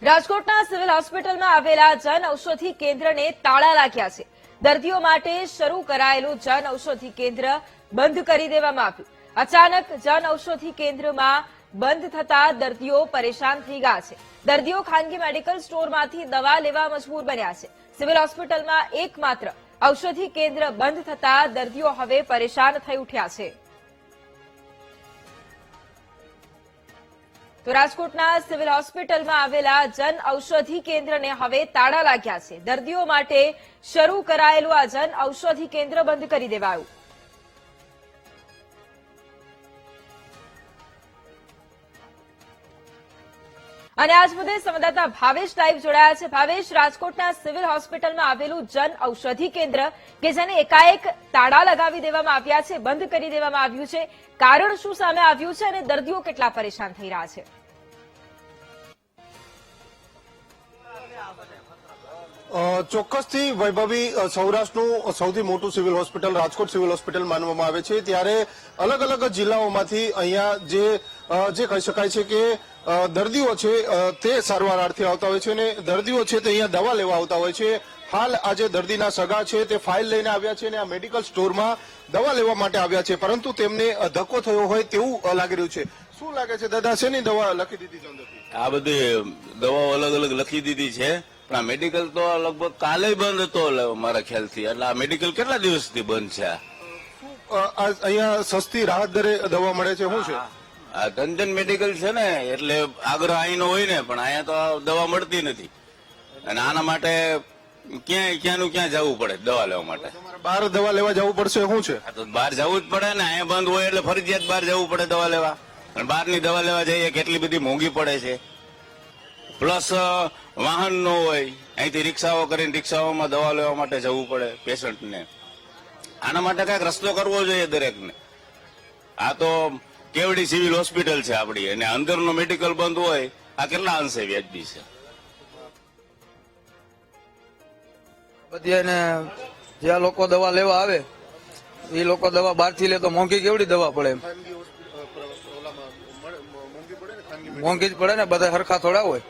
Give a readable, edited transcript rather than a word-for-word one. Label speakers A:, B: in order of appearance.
A: રાજકોટના સિવિલ હોસ્પિટલમાં આવેલા જન ઔષધિ કેન્દ્રને તાળા લાગ્યા છે। દર્દીઓ માટે શરૂ કરાયેલું જન ઔષધિ કેન્દ્ર બંધ કરી દેવામાં આવ્યું। અચાનક જન ઔષધિ કેન્દ્રમાં બંધ થતા દર્દીઓ પરેશાન થઈ ગયા છે। દર્દીઓ ખાનગી મેડિકલ સ્ટોરમાંથી દવા લેવા મજબૂર બન્યા છે। સિવિલ હોસ્પિટલમાં એકમાત્ર ઔષધિ કેન્દ્ર બંધ થતા દર્દીઓ હવે પરેશાન થઈ ઉઠ્યા છે। તો રાજકોટના સિવિલ હોસ્પિટલમાં આવેલા જન ઔષધિ કેન્દ્રને હવે તાળા લાગ્યા છે। દર્દીઓ માટે શરૂ કરાયેલું આ જન ઔષધિ કેન્દ્ર બંધ કરી દેવાયું। અને આજ મુદ્દે સંવાદદાતા ભાવેશ લાઈવ જોડાયા છે। ભાવેશ, રાજકોટના સિવિલ હોસ્પિટલમાં આવેલું જન ઔષધિ કેન્દ્ર કે જેને એકાએક તાળા લગાવી દેવામાં આવ્યા છે, બંધ કરી દેવામાં આવ્યું છે, કારણ શું સામે આવ્યું છે અને દર્દીઓ કેટલા પરેશાન થઈ રહ્યા છે?
B: ચોક્કસથી વૈભવી, સૌરાષ્ટ્રનું સૌથી મોટું civil hospital Rajkot civil hospital માનવામાં આવે છે, ત્યારે અલગ અલગ જિલ્લાઓમાંથી અહીંયા જે કહી શકાય છે કે દર્દીઓ છે તે સારવારાર્થે આવતા હોય છે અને દર્દીઓ છે તે અહીંયા દવા લેવા આવતા હોય છે। હાલ આજે દર્દીના સગા છે તે ફાઇલ લઈને આવ્યા છે અને આ મેડિકલ સ્ટોરમાં દવા લેવા માટે આવ્યા છે, પરંતુ તેમને ધક્કો થયો હોય તેવું લાગી રહ્યું છે। શું લાગે છે દાદા, શેની દવા લખી દીધી છે અંદરથી?
C: આ બધી દવાઓ અલગ અલગ લખી દીધી છે, પણ આ મેડિકલ તો લગભગ કાલે બંધ હતો મારા ખ્યાલથી। એટલે આ મેડિકલ કેટલા દિવસથી બંધ છે?
B: અહીંયા સસ્તી રાહત દરે દવા મળે છે, શું છે?
C: આ ધનધન મેડિકલ છે ને, એટલે આગ્રહ અહીંનો હોય ને, પણ અહીંયા તો દવા મળતી નથી અને આના માટે ક્યાંનું ક્યાં જવું પડે દવા લેવા માટે?
B: બહાર દવા લેવા જવું પડશે, શું છે?
C: તો બહાર જવું જ પડે ને, અહીંયા બંધ હોય એટલે ફરજિયાત બહાર જવું પડે દવા લેવા, અને બહારની દવા લેવા જઈએ કેટલી બધી મોંઘી પડે છે, પ્લસ વાહન ન હોય, અહીંથી રિક્ષાઓ કરીને રિક્ષાઓમાં દવા લેવા માટે જવું પડે પેશન્ટને। આના માટે કઈક રસ્તો કરવો જોઈએ દરેકને। આ તો કેવડી સિવિલ હોસ્પિટલ છે આપડી, અને અંદરનો મેડિકલ બંધ હોય, આ કેટલા અંશે વ્યાજબી છે?
D: બધી જ્યાં લોકો દવા લેવા આવે એ લોકો દવા બહારથી લે તો મોંઘી કેવડી દવા પડે? મોંઘી જ પડે ને, બધા હરખા થોડા હોય।